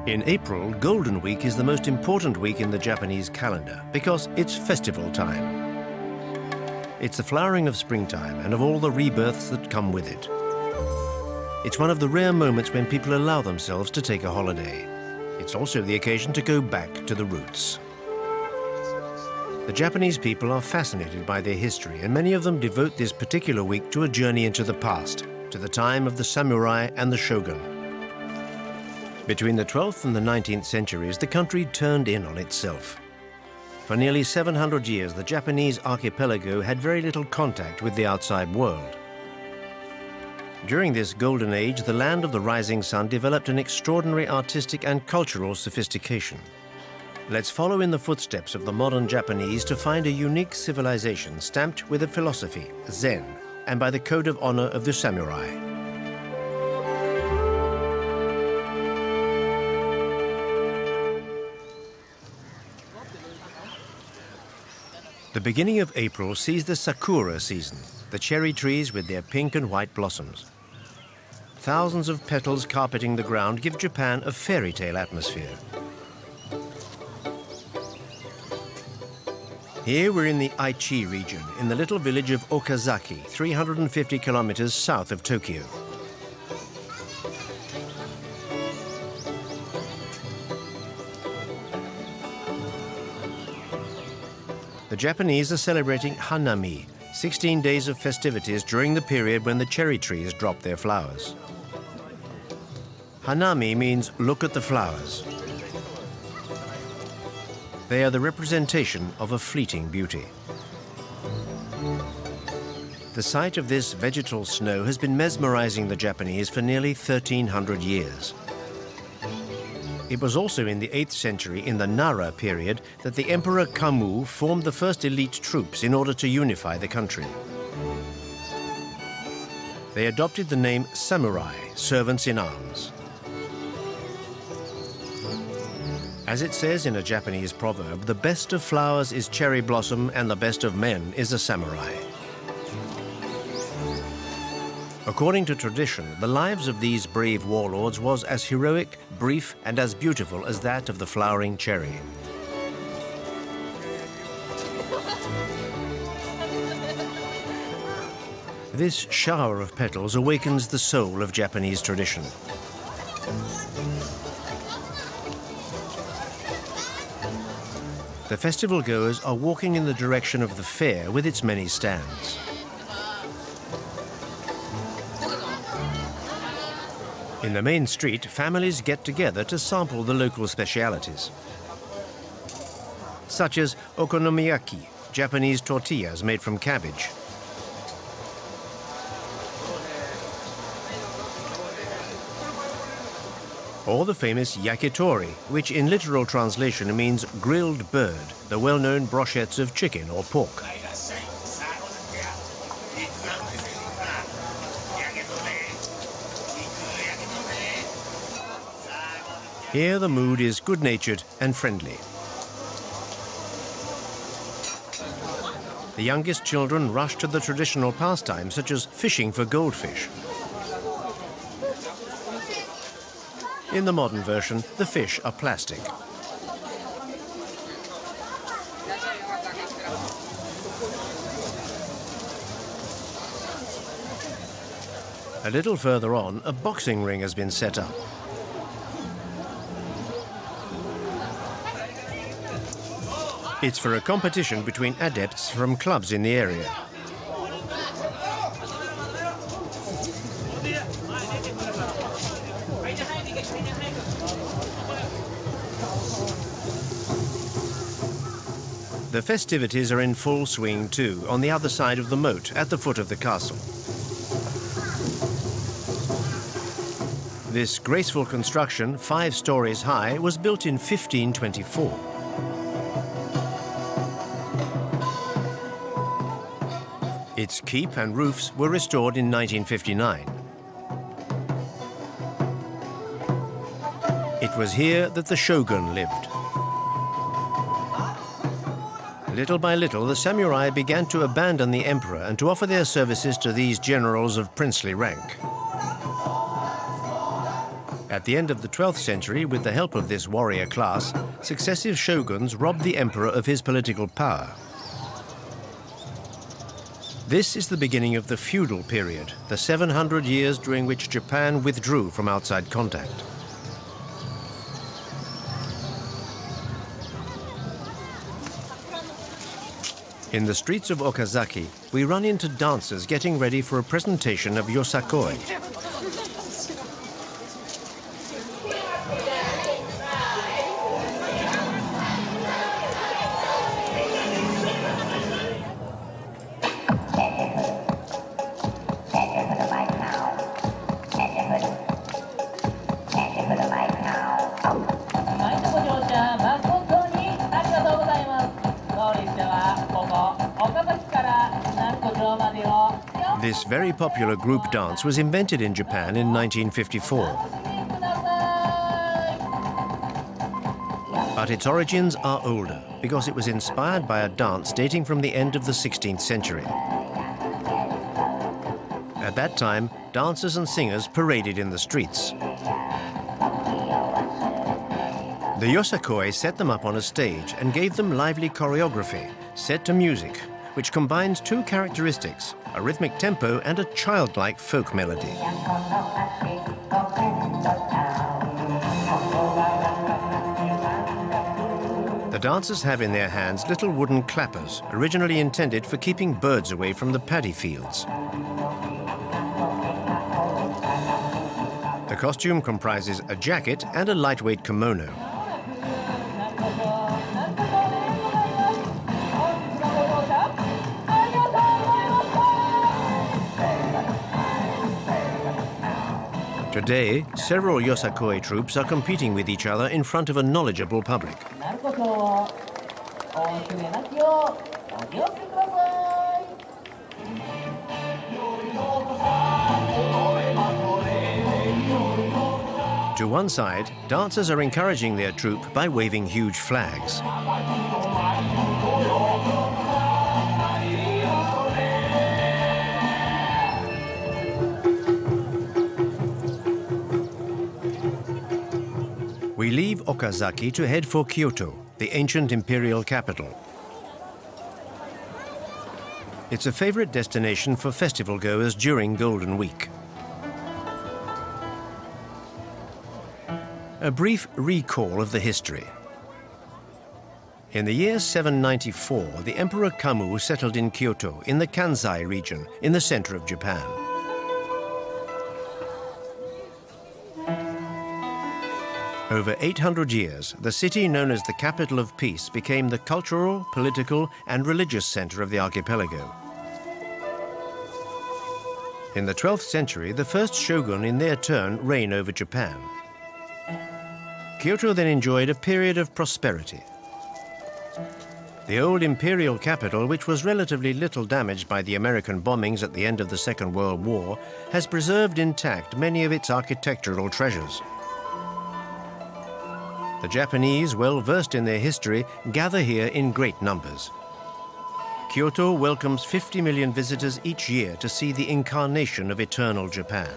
In April, Golden Week is the most important week in the Japanese calendar because it's festival time. It's the flowering of springtime and of all the rebirths that come with it. It's one of the rare moments when people allow themselves to take a holiday. It's also the occasion to go back to the roots. The Japanese people are fascinated by their history, and many of them devote this particular week to a journey into the past, to the time of the samurai and the shogun. Between the 12th and the 19th centuries, the country turned in on itself. For nearly 700 years, the Japanese archipelago had very little contact with the outside world. During this golden age, the land of the rising sun developed an extraordinary artistic and cultural sophistication. Let's follow in the footsteps of the modern Japanese to find a unique civilization stamped with a philosophy, Zen, and by the code of honor of the samurai. The beginning of April sees the sakura season, the cherry trees with their pink and white blossoms. Thousands of petals carpeting the ground give Japan a fairy tale atmosphere. Here we're in the Aichi region, in the little village of Okazaki, 350 kilometers south of Tokyo. The Japanese are celebrating Hanami, 16 days of festivities during the period when the cherry trees drop their flowers. Hanami means look at the flowers. They are the representation of a fleeting beauty. The sight of this vegetal snow has been mesmerizing the Japanese for nearly 1,300 years. It was also in the 8th century, in the Nara period, that the Emperor Kamu formed the first elite troops in order to unify the country. They adopted the name samurai, servants in arms. As it says in a Japanese proverb, the best of flowers is cherry blossom and the best of men is a samurai. According to tradition, the lives of these brave warlords was as heroic, brief, and as beautiful as that of the flowering cherry. This shower of petals awakens the soul of Japanese tradition. The festival goers are walking in the direction of the fair with its many stands. In the main street, families get together to sample the local specialities, such as okonomiyaki, Japanese tortillas made from cabbage, or the famous yakitori, which in literal translation means grilled bird, the well-known brochettes of chicken or pork. Here the mood is good-natured and friendly. The youngest children rush to the traditional pastimes such as fishing for goldfish. In the modern version, the fish are plastic. A little further on, a boxing ring has been set up. It's for a competition between adepts from clubs in the area. The festivities are in full swing too, on the other side of the moat, at the foot of the castle. This graceful construction, 5 stories high, was built in 1524. Its keep and roofs were restored in 1959. It was here that the shogun lived. Little by little, the samurai began to abandon the emperor and to offer their services to these generals of princely rank. At the end of the 12th century, with the help of this warrior class, successive shoguns robbed the emperor of his political power. This is the beginning of the feudal period, the 700 years during which Japan withdrew from outside contact. In the streets of Okazaki, we run into dancers getting ready for a presentation of yosakoi. This very popular group dance was invented in Japan in 1954. But its origins are older, because it was inspired by a dance dating from the end of the 16th century. At that time, dancers and singers paraded in the streets. The yosakoi set them up on a stage and gave them lively choreography, set to music, which combines two characteristics, a rhythmic tempo and a childlike folk melody. The dancers have in their hands little wooden clappers, originally intended for keeping birds away from the paddy fields. The costume comprises a jacket and a lightweight kimono. Today, several yosakoi troupes are competing with each other in front of a knowledgeable public. To one side, dancers are encouraging their troupe by waving huge flags. We leave Okazaki to head for Kyoto, the ancient imperial capital. It's a favorite destination for festival goers during Golden Week. A brief recall of the history. In the year 794, the Emperor Kamu settled in Kyoto, in the Kansai region, in the center of Japan. Over 800 years, the city known as the capital of peace became the cultural, political, and religious center of the archipelago. In the 12th century, the first shogun in their turn reigned over Japan. Kyoto then enjoyed a period of prosperity. The old imperial capital, which was relatively little damaged by the American bombings at the end of the Second World War, has preserved intact many of its architectural treasures. The Japanese, well versed in their history, gather here in great numbers. Kyoto welcomes 50 million visitors each year to see the incarnation of eternal Japan.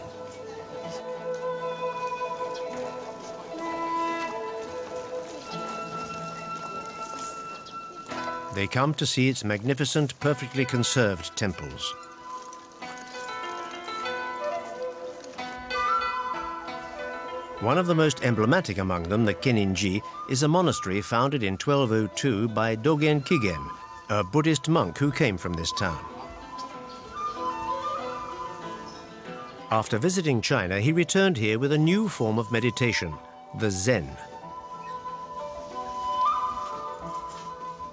They come to see its magnificent, perfectly conserved temples. One of the most emblematic among them, the Kenninji, is a monastery founded in 1202 by Dogen Kigen, a Buddhist monk who came from this town. After visiting China, he returned here with a new form of meditation, the Zen.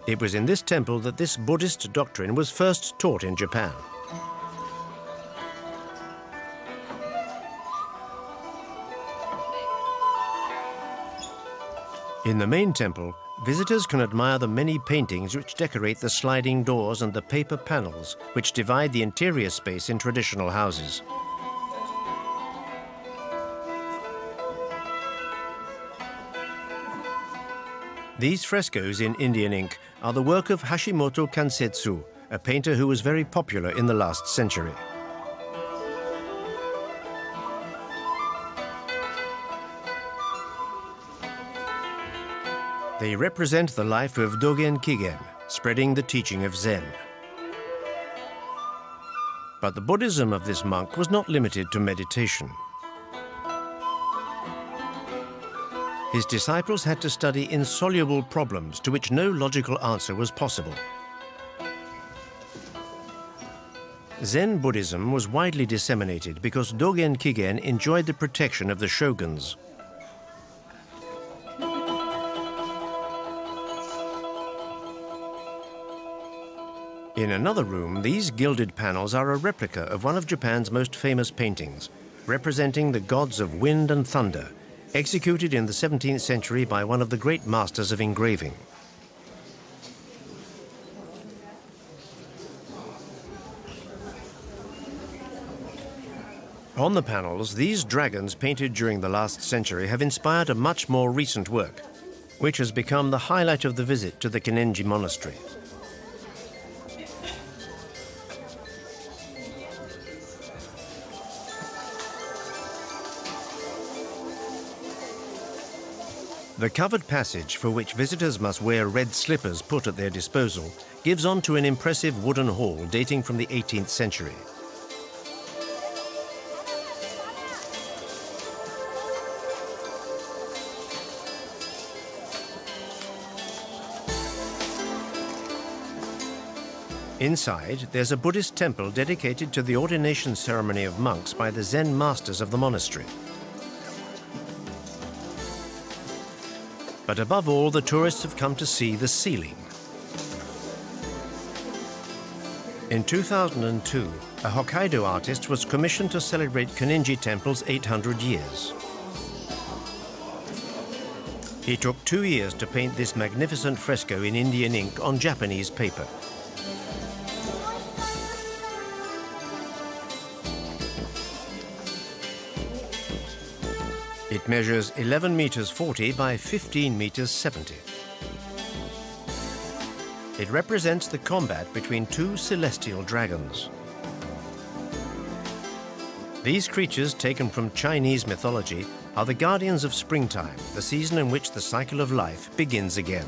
It was in this temple that this Buddhist doctrine was first taught in Japan. In the main temple, visitors can admire the many paintings which decorate the sliding doors and the paper panels which divide the interior space in traditional houses. These frescoes in Indian ink are the work of Hashimoto Kansetsu, a painter who was very popular in the last century. They represent the life of Dogen Kigen, spreading the teaching of Zen. But the Buddhism of this monk was not limited to meditation. His disciples had to study insoluble problems to which no logical answer was possible. Zen Buddhism was widely disseminated because Dogen Kigen enjoyed the protection of the shoguns. In another room, these gilded panels are a replica of one of Japan's most famous paintings, representing the gods of wind and thunder, executed in the 17th century by one of the great masters of engraving. On the panels, these dragons painted during the last century have inspired a much more recent work, which has become the highlight of the visit to the Kinenji Monastery. The covered passage, for which visitors must wear red slippers put at their disposal, gives on to an impressive wooden hall dating from the 18th century. Inside, there's a Buddhist temple dedicated to the ordination ceremony of monks by the Zen masters of the monastery. But above all, the tourists have come to see the ceiling. In 2002, a Hokkaido artist was commissioned to celebrate Kinenji Temple's 800 years. He took 2 years to paint this magnificent fresco in Indian ink on Japanese paper. It measures 11 meters 40 by 15 meters 70. It represents the combat between two celestial dragons. These creatures, taken from Chinese mythology, are the guardians of springtime, the season in which the cycle of life begins again.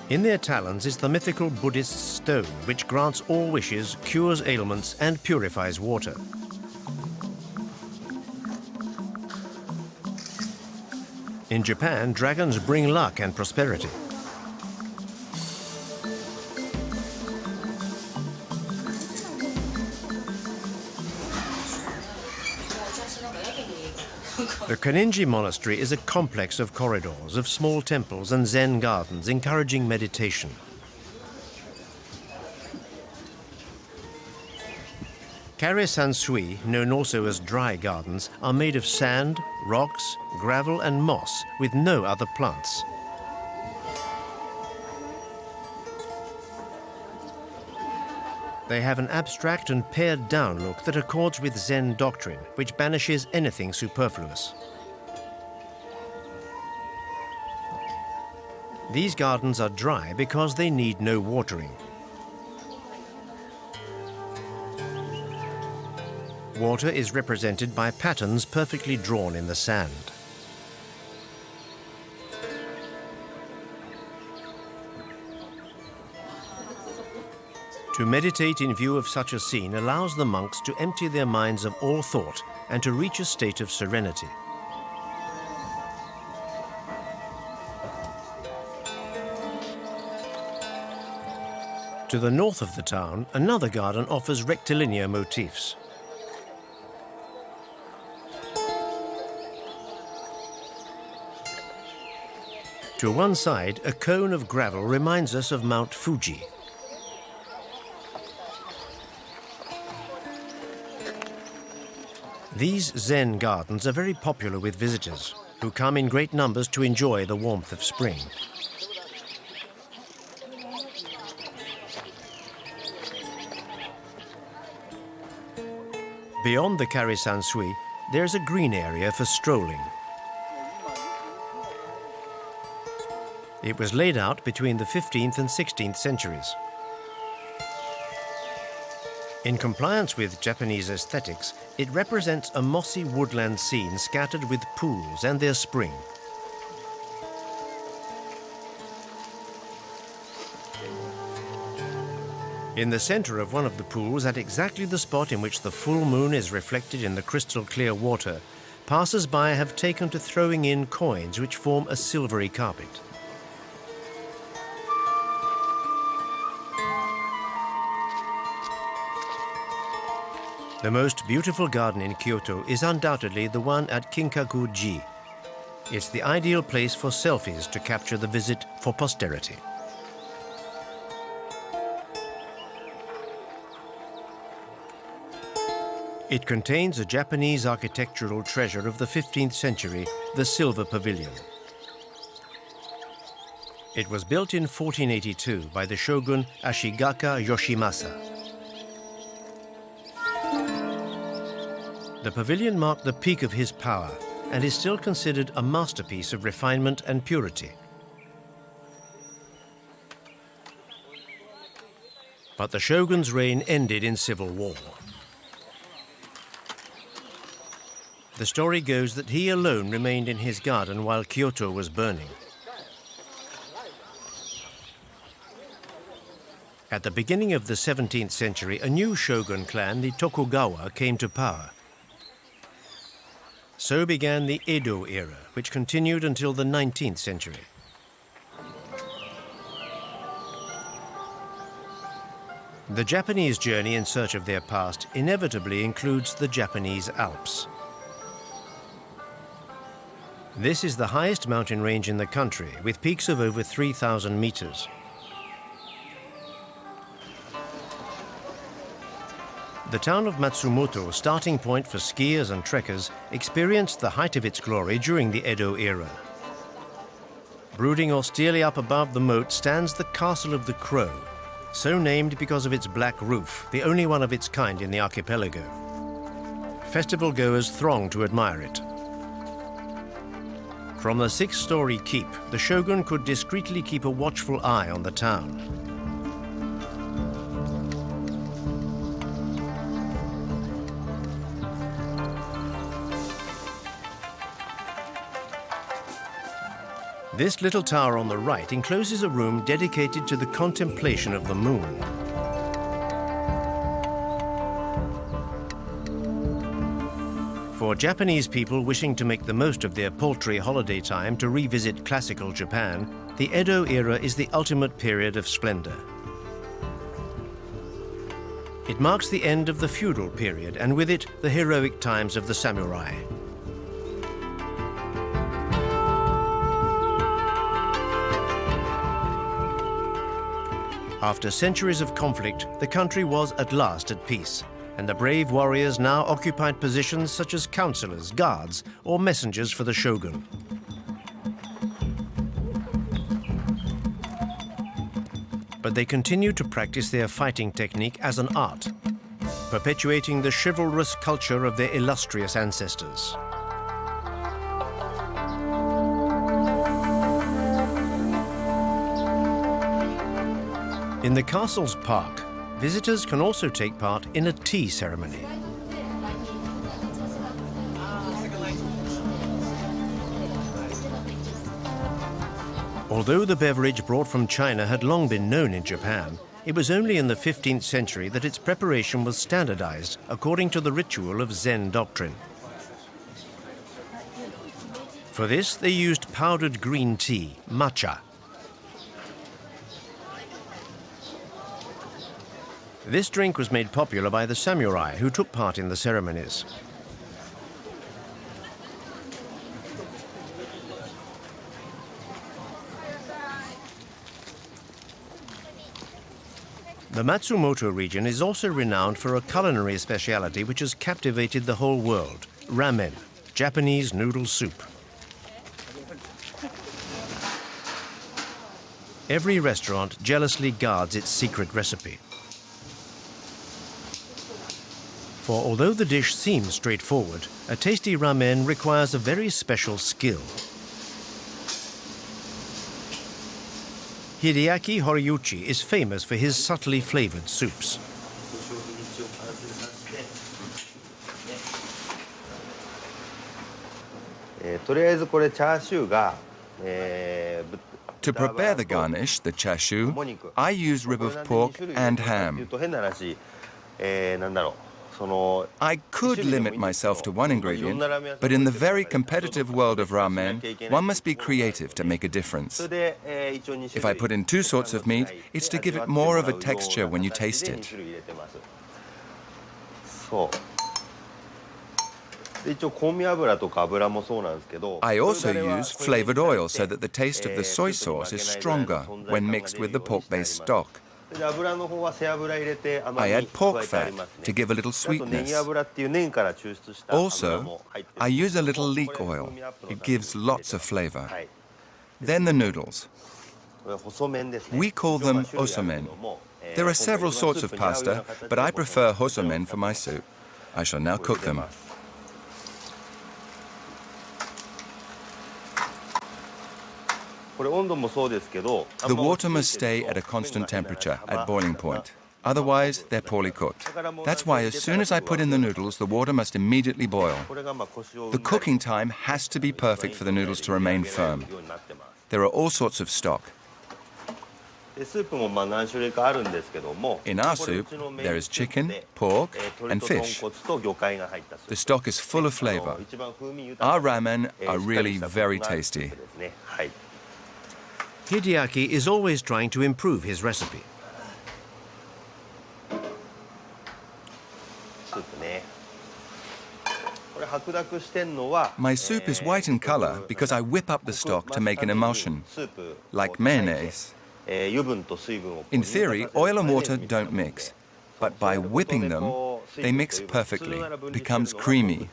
In their talons is the mythical Buddhist stone, which grants all wishes, cures ailments, and purifies water. In Japan, dragons bring luck and prosperity. The Kinenji Monastery is a complex of corridors, of small temples and Zen gardens encouraging meditation. Kare-sansui, known also as dry gardens, are made of sand, rocks, gravel and moss with no other plants. They have an abstract and pared-down look that accords with Zen doctrine, which banishes anything superfluous. These gardens are dry because they need no watering. Water is represented by patterns perfectly drawn in the sand. To meditate in view of such a scene allows the monks to empty their minds of all thought and to reach a state of serenity. To the north of the town, another garden offers rectilinear motifs. To one side, a cone of gravel reminds us of Mount Fuji. These Zen gardens are very popular with visitors, who come in great numbers to enjoy the warmth of spring. Beyond the Kare-sansui, there's a green area for strolling. It was laid out between the 15th and 16th centuries. In compliance with Japanese aesthetics, it represents a mossy woodland scene scattered with pools and their spring. In the center of one of the pools, at exactly the spot in which the full moon is reflected in the crystal clear water, passers-by have taken to throwing in coins which form a silvery carpet. The most beautiful garden in Kyoto is undoubtedly the one at Kinkaku-ji. It's the ideal place for selfies to capture the visit for posterity. It contains a Japanese architectural treasure of the 15th century, the Silver Pavilion. It was built in 1482 by the shogun Ashigaka Yoshimasa. The pavilion marked the peak of his power and is still considered a masterpiece of refinement and purity. But the shogun's reign ended in civil war. The story goes that he alone remained in his garden while Kyoto was burning. At the beginning of the 17th century, a new shogun clan, the Tokugawa, came to power. So began the Edo-Era, which continued until the 19th century. The Japanese journey in search of their past inevitably includes the Japanese Alps. This is the highest mountain range in the country, with peaks of over 3,000 meters. The town of Matsumoto, starting point for skiers and trekkers, experienced the height of its glory during the Edo era. Brooding austerely up above the moat stands the Castle of the Crow, so named because of its black roof, the only one of its kind in the archipelago. Festival goers throng to admire it. From the 6-story keep, the shogun could discreetly keep a watchful eye on the town. This little tower on the right encloses a room dedicated to the contemplation of the moon. For Japanese people wishing to make the most of their paltry holiday time to revisit classical Japan, the Edo era is the ultimate period of splendor. It marks the end of the feudal period, and with it, the heroic times of the samurai. After centuries of conflict, the country was at last at peace, and the brave warriors now occupied positions such as counselors, guards, or messengers for the shogun. But they continued to practice their fighting technique as an art, perpetuating the chivalrous culture of their illustrious ancestors. In the castle's park, visitors can also take part in a tea ceremony. Although the beverage brought from China had long been known in Japan, it was only in the 15th century that its preparation was standardized according to the ritual of Zen doctrine. For this, they used powdered green tea, matcha. This drink was made popular by the samurai who took part in the ceremonies. The Matsumoto region is also renowned for a culinary specialty which has captivated the whole world: ramen, Japanese noodle soup. Every restaurant jealously guards its secret recipe. For although the dish seems straightforward, a tasty ramen requires a very special skill. Hideaki Horiuchi is famous for his subtly flavored soups. To prepare the garnish, the chashu, I use rib of pork and ham. I could limit myself to one ingredient, but in the very competitive world of ramen, one must be creative to make a difference. If I put in 2 sorts of meat, it's to give it more of a texture when you taste it. I also use flavored oil so that the taste of the soy sauce is stronger when mixed with the pork-based stock. I add pork fat to give a little sweetness. Also, I use a little leek oil. It gives lots of flavor. Then the noodles. We call them osomen. There are several sorts of pasta, but I prefer osomen for my soup. I shall now cook them. The water must stay at a constant temperature, at boiling point. Otherwise, they're poorly cooked. That's why as soon as I put in the noodles, the water must immediately boil. The cooking time has to be perfect for the noodles to remain firm. There are all sorts of stock. In our soup, there is chicken, pork, and fish. The stock is full of flavor. Our ramen are really very tasty. Hideaki is always trying to improve his recipe. My soup is white in color because I whip up the stock to make an emulsion, like mayonnaise. In theory, oil and water don't mix, but by whipping them, they mix perfectly. It becomes creamy.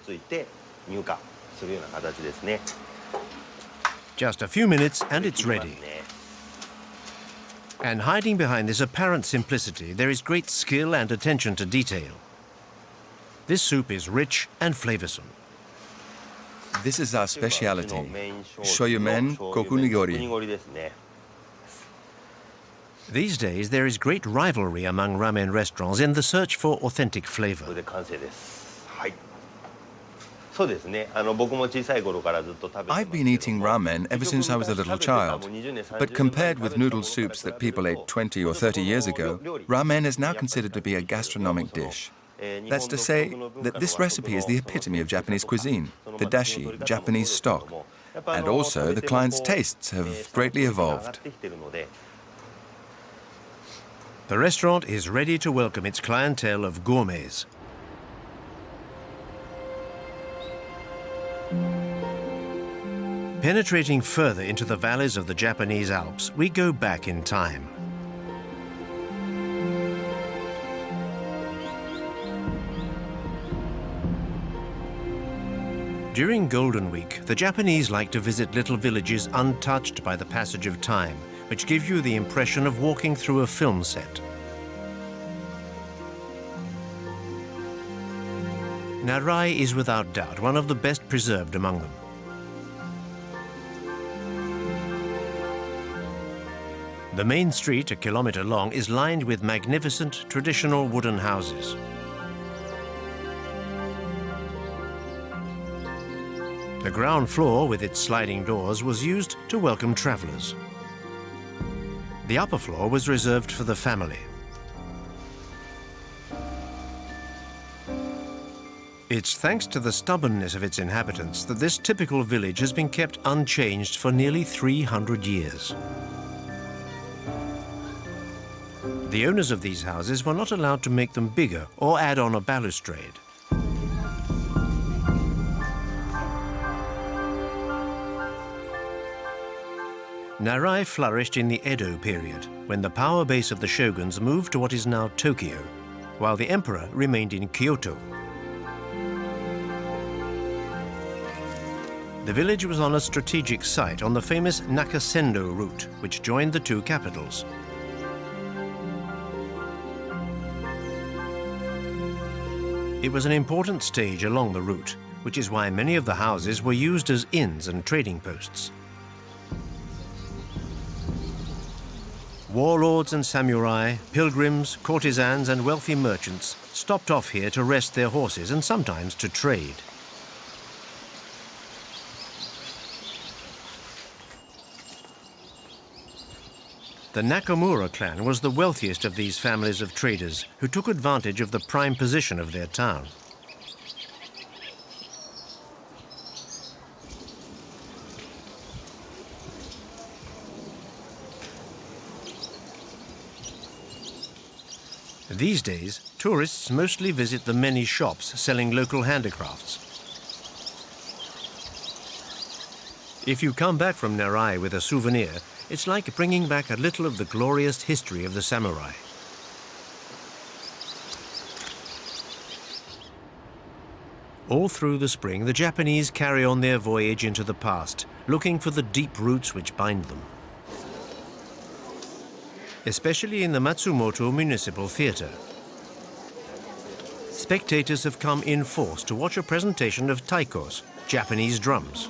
Just a few minutes and it's ready. And hiding behind this apparent simplicity, there is great skill and attention to detail. This soup is rich and flavorsome. This is our speciality, shoyumen kokunigori. These days, there is great rivalry among ramen restaurants in the search for authentic flavor. I've been eating ramen ever since I was a little child. But compared with noodle soups that people ate 20 or 30 years ago, ramen is now considered to be a gastronomic dish. That's to say that this recipe is the epitome of Japanese cuisine, the dashi, Japanese stock. And also, the client's tastes have greatly evolved. The restaurant is ready to welcome its clientele of gourmets. Penetrating further into the valleys of the Japanese Alps, we go back in time. During Golden Week, the Japanese like to visit little villages untouched by the passage of time, which give you the impression of walking through a film set. Naray is without doubt one of the best preserved among them. The main street, a kilometer long, is lined with magnificent traditional wooden houses. The ground floor, with its sliding doors, was used to welcome travelers. The upper floor was reserved for the family. It's thanks to the stubbornness of its inhabitants that this typical village has been kept unchanged for nearly 300 years. The owners of these houses were not allowed to make them bigger or add on a balustrade. Naray flourished in the Edo period, when the power base of the shoguns moved to what is now Tokyo, while the emperor remained in Kyoto. The village was on a strategic site on the famous Nakasendo route, which joined the two capitals. It was an important stage along the route, which is why many of the houses were used as inns and trading posts. Warlords and samurai, pilgrims, courtesans and wealthy merchants stopped off here to rest their horses and sometimes to trade. The Nakamura clan was the wealthiest of these families of traders who took advantage of the prime position of their town. These days, tourists mostly visit the many shops selling local handicrafts. If you come back from Naray with a souvenir, it's like bringing back a little of the glorious history of the samurai. All through the spring, the Japanese carry on their voyage into the past, looking for the deep roots which bind them. Especially in the Matsumoto Municipal Theatre. Spectators have come in force to watch a presentation of taikos, Japanese drums.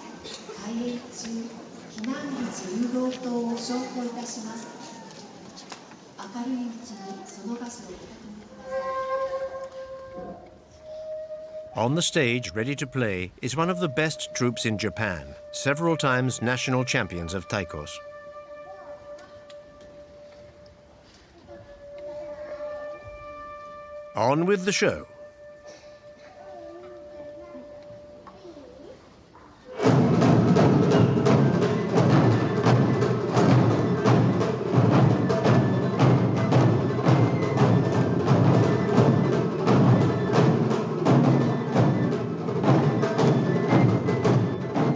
On the stage, ready to play, is one of the best troops in Japan, several times national champions of taikos. On with the show.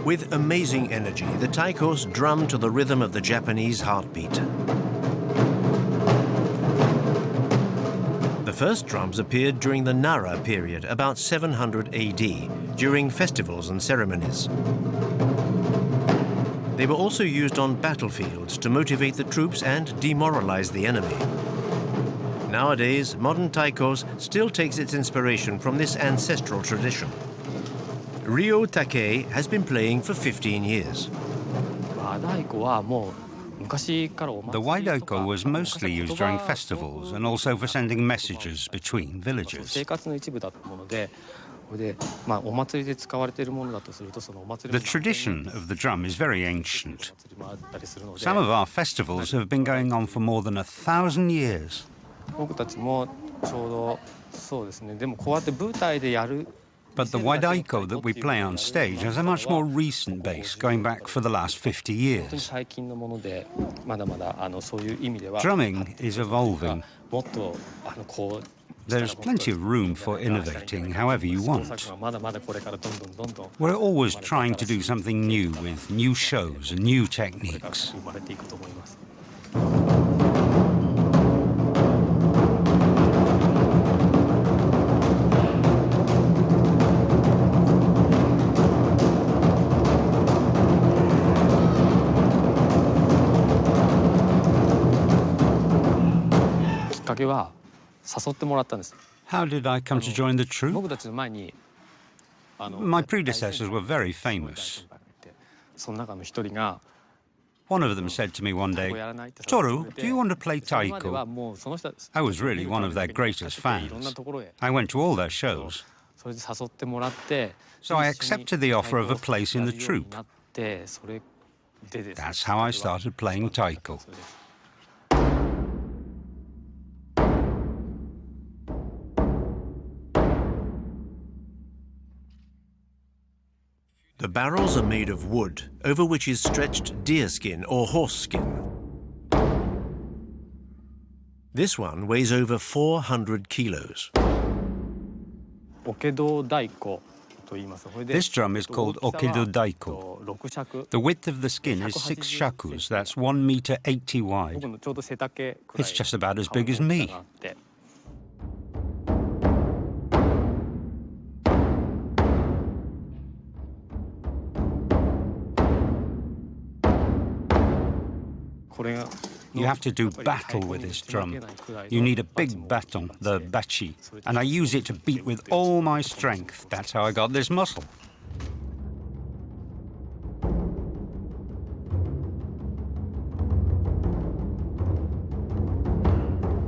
With amazing energy, the taikos drum to the rhythm of the Japanese heartbeat. The first drums appeared during the Nara period, about 700 AD, during festivals and ceremonies. They were also used on battlefields to motivate the troops and demoralize the enemy. Nowadays, modern taikos still takes its inspiration from this ancestral tradition. Ryo Takei has been playing for 15 years. The Waidaiko was mostly used during festivals and also for sending messages between villages. The tradition of the drum is very ancient. Some of our festivals have been going on for more than 1,000 years. But the Waidaiko that we play on stage has a much more recent base, going back for the last 50 years. Drumming is evolving. There's plenty of room for innovating however you want. We're always trying to do something new with new shows and new techniques. How did I come to join the troupe? My predecessors were very famous. One of them said to me one day, "Toru, do you want to play taiko?" I was really one of their greatest fans. I went to all their shows. So I accepted the offer of a place in the troupe. That's how I started playing taiko. The barrels are made of wood, over which is stretched deerskin or horse skin. This one weighs over 400 kilos. This drum is called Okedo Daiko. The width of the skin is 6 shakus, that's 1 meter 80 wide. It's just about as big as me. You have to do battle with this drum. You need a big baton, the bachi, and I use it to beat with all my strength. That's how I got this muscle.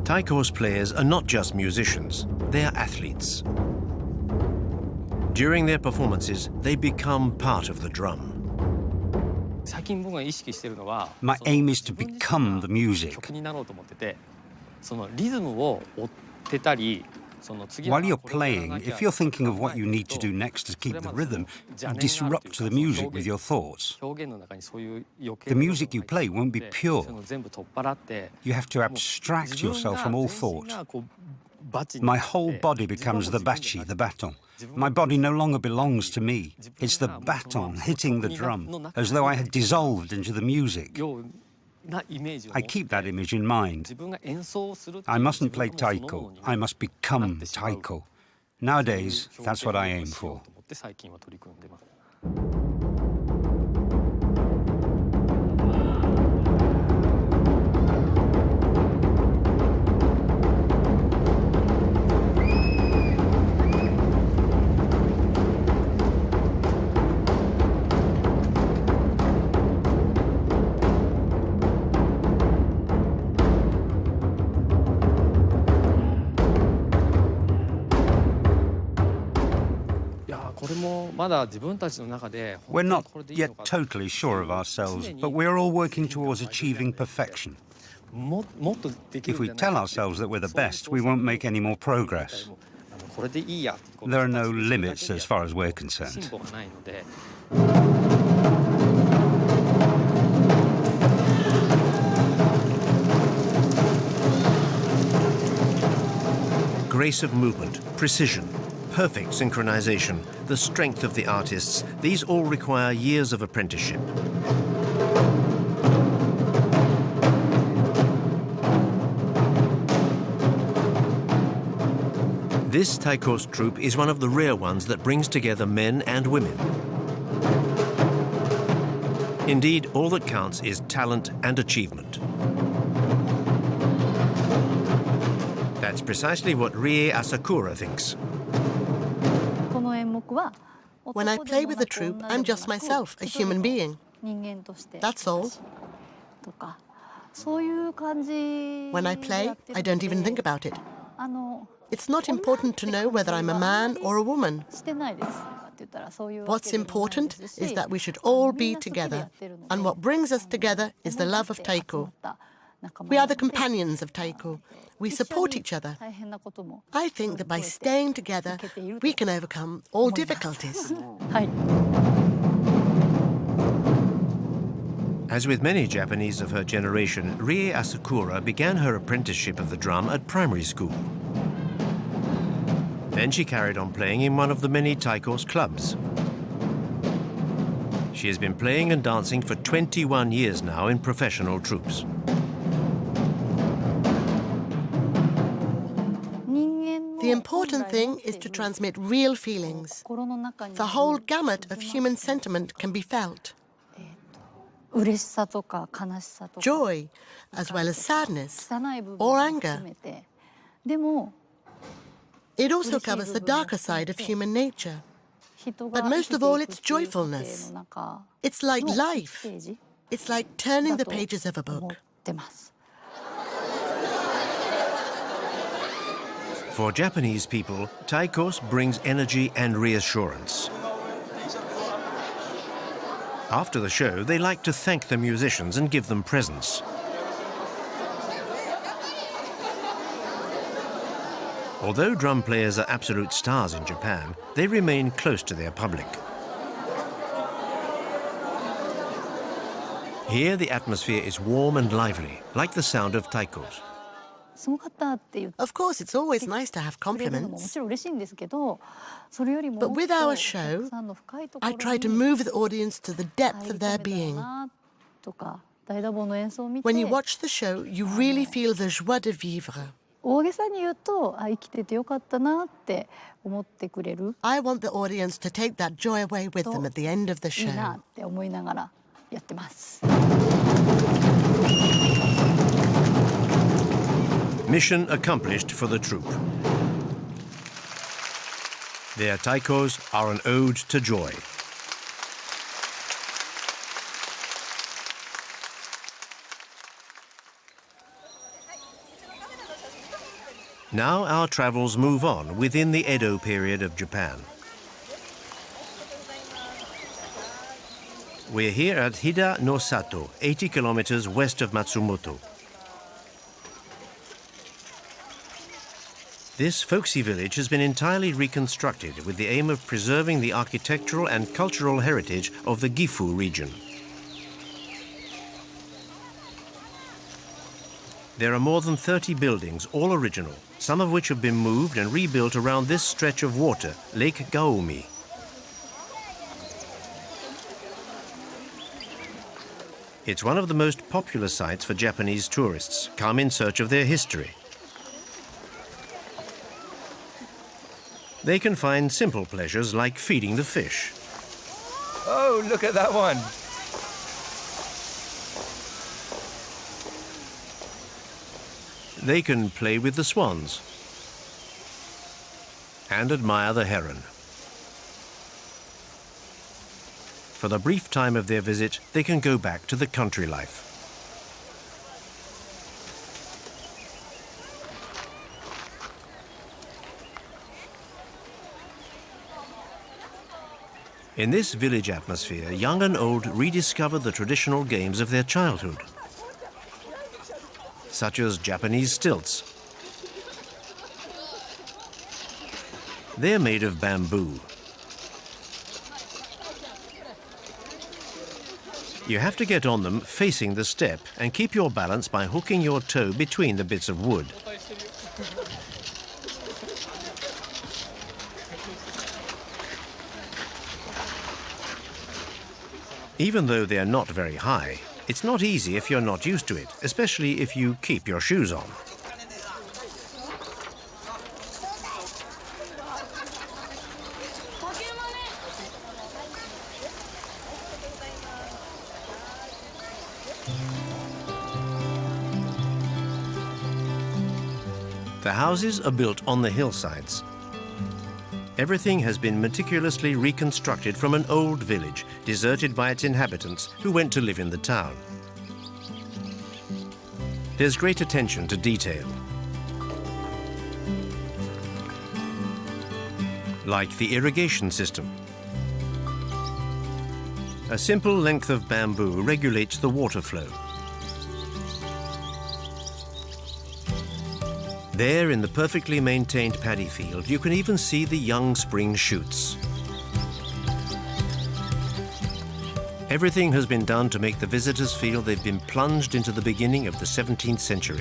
Taiko's players are not just musicians, they are athletes. During their performances, they become part of the drum. My aim is to become the music. While you're playing, if you're thinking of what you need to do next to keep the rhythm, you disrupt the music with your thoughts. The music you play won't be pure. You have to abstract yourself from all thought. My whole body becomes the bachi, the baton. My body no longer belongs to me. It's the baton hitting the drum, as though I had dissolved into the music. I keep that image in mind. I mustn't play taiko. I must become taiko. Nowadays, that's what I aim for. We're not yet totally sure of ourselves, but we're all working towards achieving perfection. If we tell ourselves that we're the best, we won't make any more progress. There are no limits as far as we're concerned. Grace of movement, precision, perfect synchronization, the strength of the artists, these all require years of apprenticeship. This taiko's troupe is one of the rare ones that brings together men and women. Indeed, all that counts is talent and achievement. That's precisely what Rie Asakura thinks. When I play with the troupe, I'm just myself, a human being. That's all. When I play, I don't even think about it. It's not important to know whether I'm a man or a woman. What's important is that we should all be together, and what brings us together is the love of taiko. We are the companions of taiko. We support each other. I think that by staying together, we can overcome all difficulties. As with many Japanese of her generation, Rie Asakura began her apprenticeship of the drum at primary school. Then she carried on playing in one of the many taiko's clubs. She has been playing and dancing for 21 years now in professional troupes. The important thing is to transmit real feelings. The whole gamut of human sentiment can be felt. Joy, as well as sadness or anger. It also covers the darker side of human nature. But most of all, it's joyfulness. It's like life. It's like turning the pages of a book. For Japanese people, taikos brings energy and reassurance. After the show, they like to thank the musicians and give them presents. Although drum players are absolute stars in Japan, they remain close to their public. Here, the atmosphere is warm and lively, like the sound of taikos. Of course, it's always nice to have compliments. But with our show, I try to move the audience to the depth of their being. When you watch the show, you really feel the joie de vivre. I want the audience to take that joy away with them at the end of the show. Mission accomplished for the troupe. Their taikos are an ode to joy. Now our travels move on within the Edo period of Japan. We're here at Hida no Sato, 80 kilometers west of Matsumoto. This folksy village has been entirely reconstructed with the aim of preserving the architectural and cultural heritage of the Gifu region. There are more than 30 buildings, all original, some of which have been moved and rebuilt around this stretch of water, Lake Gaomi. It's one of the most popular sites for Japanese tourists, come in search of their history. They can find simple pleasures like feeding the fish. Oh, look at that one. They can play with the swans and admire the heron. For the brief time of their visit, they can go back to the country life. In this village atmosphere, young and old rediscover the traditional games of their childhood, such as Japanese stilts. They're made of bamboo. You have to get on them facing the step and keep your balance by hooking your toe between the bits of wood. Even though they're not very high, it's not easy if you're not used to it, especially if you keep your shoes on. The houses are built on the hillsides. Everything has been meticulously reconstructed from an old village, deserted by its inhabitants who went to live in the town. There's great attention to detail. Like the irrigation system. A simple length of bamboo regulates the water flow. There, in the perfectly maintained paddy field, you can even see the young spring shoots. Everything has been done to make the visitors feel they've been plunged into the beginning of the 17th century.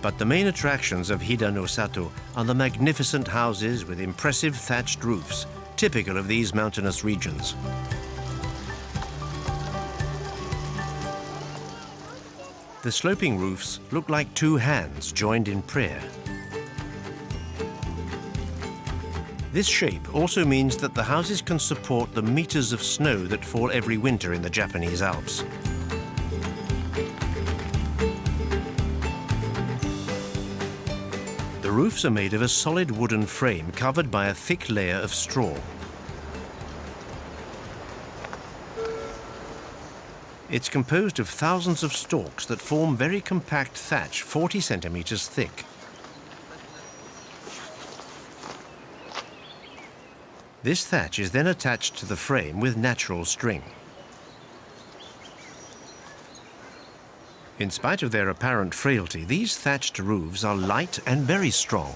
But the main attractions of Hida no Sato are the magnificent houses with impressive thatched roofs, typical of these mountainous regions. The sloping roofs look like two hands joined in prayer. This shape also means that the houses can support the meters of snow that fall every winter in the Japanese Alps. The roofs are made of a solid wooden frame covered by a thick layer of straw. It's composed of thousands of stalks that form very compact thatch 40 centimeters thick. This thatch is then attached to the frame with natural string. In spite of their apparent frailty, these thatched roofs are light and very strong.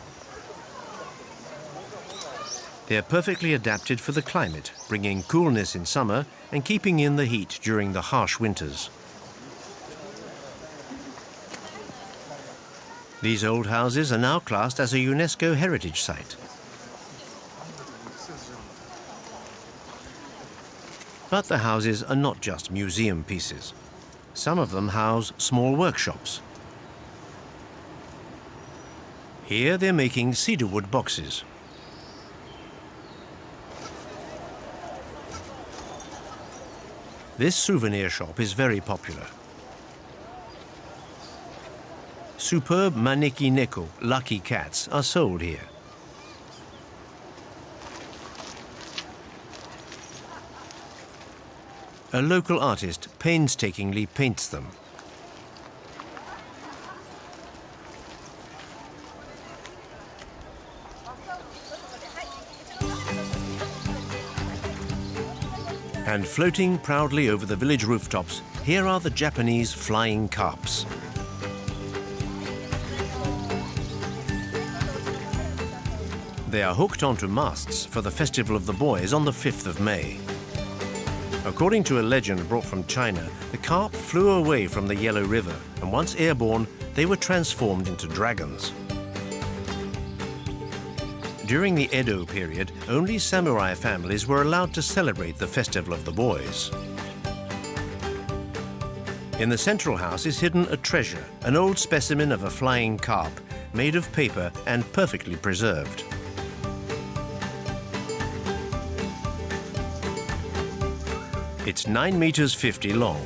They are perfectly adapted for the climate, bringing coolness in summer and keeping in the heat during the harsh winters. These old houses are now classed as a UNESCO heritage site. But the houses are not just museum pieces. Some of them house small workshops. Here they're making cedarwood boxes. This souvenir shop is very popular. Superb maneki neko, lucky cats, are sold here. A local artist painstakingly paints them. And floating proudly over the village rooftops, here are the Japanese flying carps. They are hooked onto masts for the Festival of the Boys on the 5th of May. According to a legend brought from China, the carp flew away from the Yellow River, and once airborne, they were transformed into dragons. During the Edo period, only samurai families were allowed to celebrate the Festival of the Boys. In the central house is hidden a treasure, an old specimen of a flying carp, made of paper and perfectly preserved. It's 9 meters 50 long.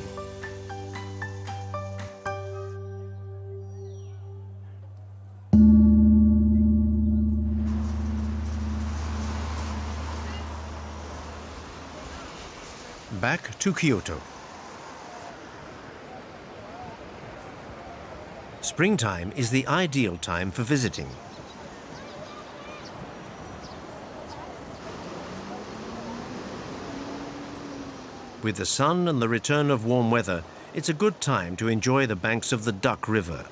Back to Kyoto. Springtime is the ideal time for visiting. With the sun and the return of warm weather, it's a good time to enjoy the banks of the Duck River.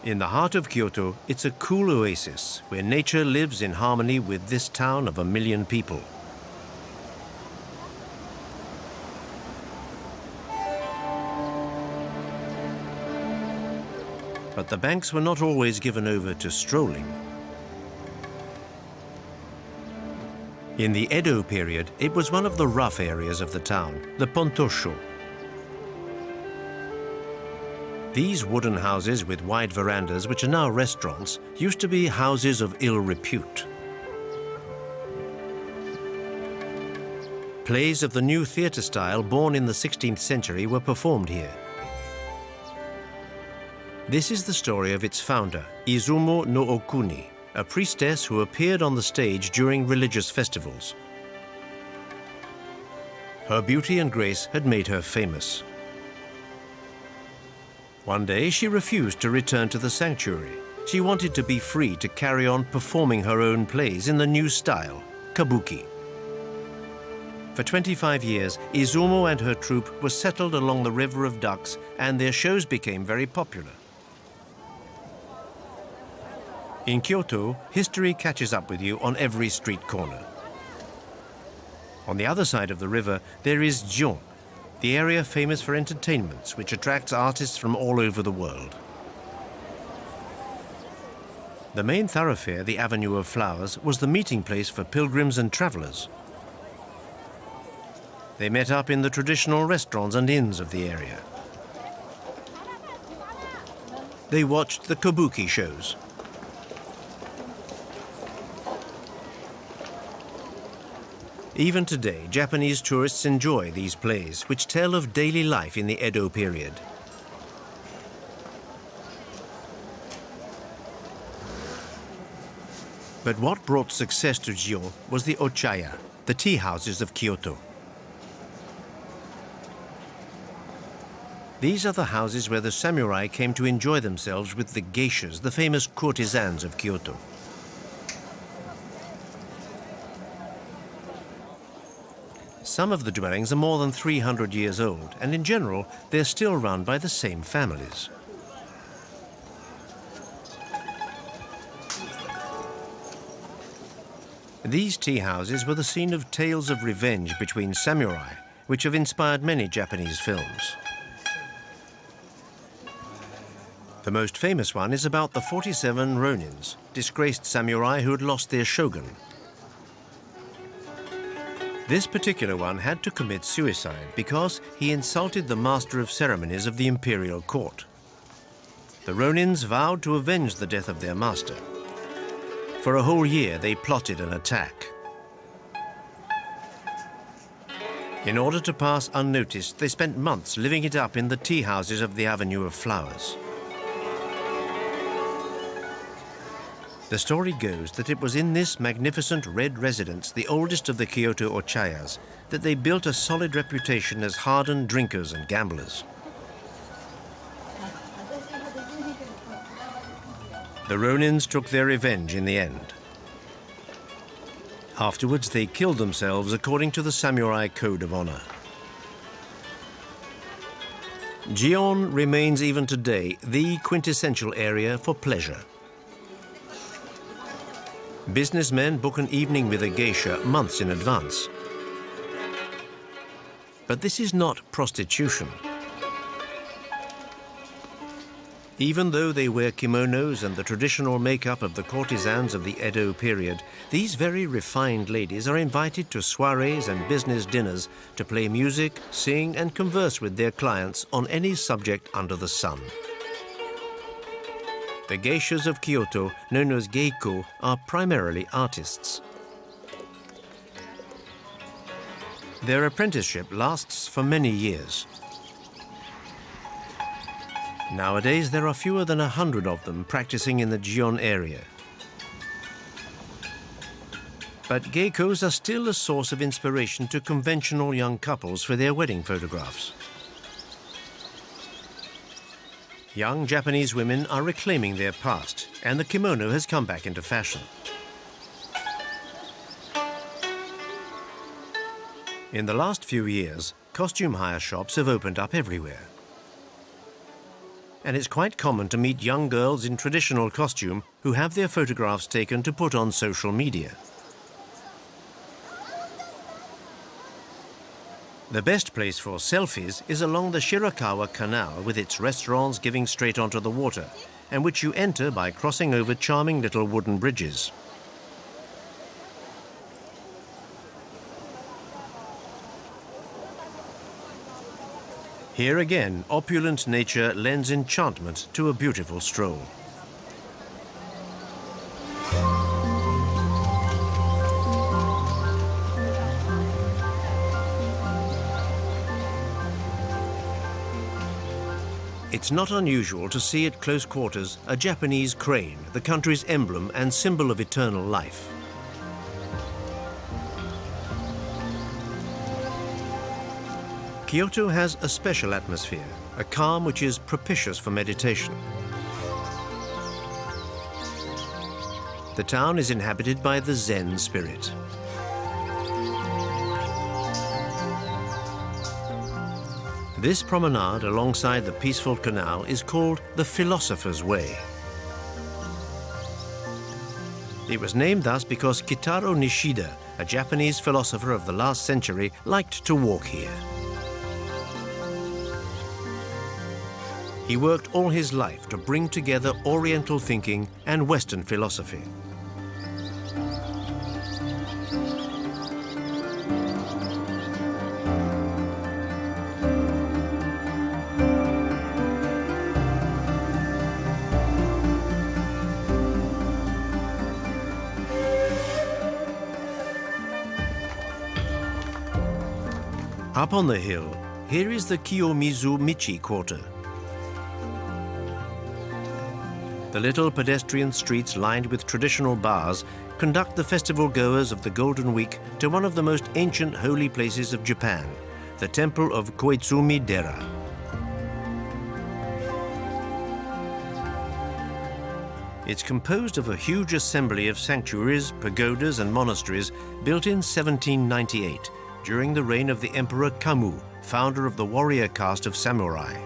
In the heart of Kyoto, it's a cool oasis where nature lives in harmony with this town of 1 million people. But the banks were not always given over to strolling. In the Edo period, it was one of the rough areas of the town, the Pontosho. These wooden houses with wide verandas, which are now restaurants, used to be houses of ill repute. Plays of the new theatre style born in the 16th century were performed here. This is the story of its founder, Izumo no Okuni, a priestess who appeared on the stage during religious festivals. Her beauty and grace had made her famous. One day, she refused to return to the sanctuary. She wanted to be free to carry on performing her own plays in the new style, kabuki. For 25 years, Izumo and her troupe were settled along the River of Ducks, and their shows became very popular. In Kyoto, history catches up with you on every street corner. On the other side of the river, there is Gion, the area famous for entertainments, which attracts artists from all over the world. The main thoroughfare, the Avenue of Flowers, was the meeting place for pilgrims and travelers. They met up in the traditional restaurants and inns of the area. They watched the kabuki shows. Even today, Japanese tourists enjoy these plays, which tell of daily life in the Edo period. But what brought success to Gion was the ochaya, the tea houses of Kyoto. These are the houses where the samurai came to enjoy themselves with the geishas, the famous courtesans of Kyoto. Some of the dwellings are more than 300 years old, and in general, they're still run by the same families. These tea houses were the scene of tales of revenge between samurai, which have inspired many Japanese films. The most famous one is about the 47 Ronins, disgraced samurai who had lost their shogun. This particular one had to commit suicide because he insulted the master of ceremonies of the imperial court. The Ronins vowed to avenge the death of their master. For a whole year, they plotted an attack. In order to pass unnoticed, they spent months living it up in the tea houses of the Avenue of Flowers. The story goes that it was in this magnificent red residence, the oldest of the Kyoto ochayas, that they built a solid reputation as hardened drinkers and gamblers. The Ronins took their revenge in the end. Afterwards, they killed themselves according to the samurai code of honor. Gion remains even today the quintessential area for pleasure. Businessmen book an evening with a geisha months in advance. But this is not prostitution. Even though they wear kimonos and the traditional makeup of the courtesans of the Edo period, these very refined ladies are invited to soirees and business dinners to play music, sing, and converse with their clients on any subject under the sun. The geishas of Kyoto, known as geiko, are primarily artists. Their apprenticeship lasts for many years. Nowadays, there are fewer than 100 of them practicing in the Gion area. But geikos are still a source of inspiration to conventional young couples for their wedding photographs. Young Japanese women are reclaiming their past, and the kimono has come back into fashion. In the last few years, costume hire shops have opened up everywhere. And it's quite common to meet young girls in traditional costume who have their photographs taken to put on social media. The best place for selfies is along the Shirakawa Canal with its restaurants giving straight onto the water, and which you enter by crossing over charming little wooden bridges. Here again, opulent nature lends enchantment to a beautiful stroll. It's not unusual to see at close quarters a Japanese crane, the country's emblem and symbol of eternal life. Kyoto has a special atmosphere, a calm which is propitious for meditation. The town is inhabited by the Zen spirit. This promenade alongside the peaceful canal is called the Philosopher's Way. It was named thus because Kitaro Nishida, a Japanese philosopher of the last century, liked to walk here. He worked all his life to bring together Oriental thinking and Western philosophy. Up on the hill, here is the Kiyomizu Michi quarter. The little pedestrian streets lined with traditional bars conduct the festival goers of the Golden Week to one of the most ancient holy places of Japan, the temple of Koizumi-dera. It's composed of a huge assembly of sanctuaries, pagodas and monasteries built in 1798 during the reign of the Emperor Kamu, founder of the warrior caste of samurai.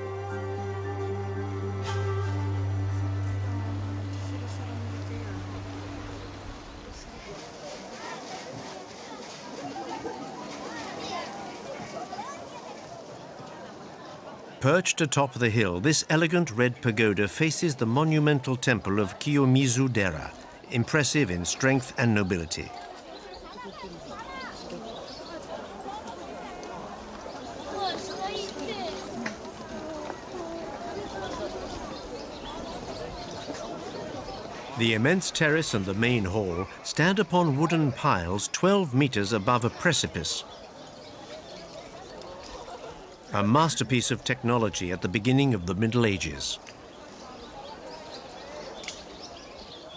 Perched atop the hill, this elegant red pagoda faces the monumental temple of Kiyomizu-dera, impressive in strength and nobility. The immense terrace and the main hall stand upon wooden piles 12 meters above a precipice. A masterpiece of technology at the beginning of the Middle Ages.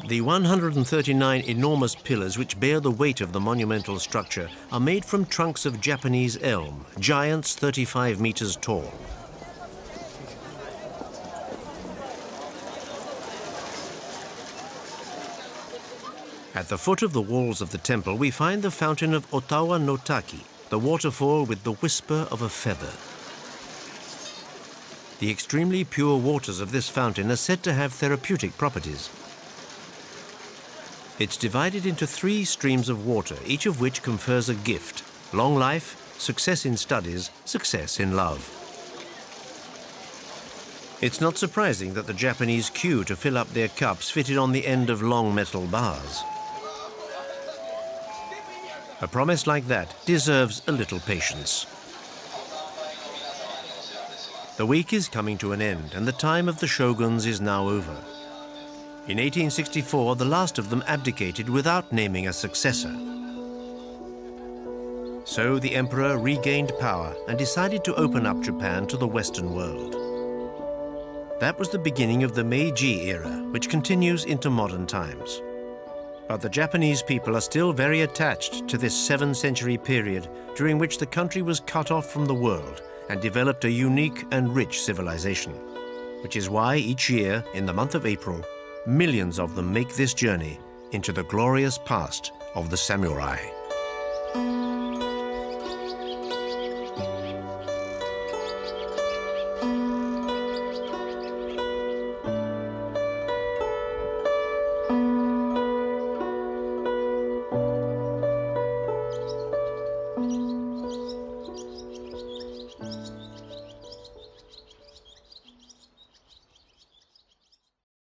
The 139 enormous pillars which bear the weight of the monumental structure are made from trunks of Japanese elm, giants 35 meters tall. At the foot of the walls of the temple, we find the fountain of Otawa no Taki, the waterfall with the whisper of a feather. The extremely pure waters of this fountain are said to have therapeutic properties. It's divided into 3 streams of water, each of which confers a gift: long life, success in studies, success in love. It's not surprising that the Japanese queue to fill up their cups fitted on the end of long metal bars. A promise like that deserves a little patience. The week is coming to an end, and the time of the shoguns is now over. In 1864, the last of them abdicated without naming a successor. So the emperor regained power and decided to open up Japan to the Western world. That was the beginning of the Meiji era, which continues into modern times. But the Japanese people are still very attached to this 7th-century period during which the country was cut off from the world and developed a unique and rich civilization, which is why each year, in the month of April, millions of them make this journey into the glorious past of the samurai.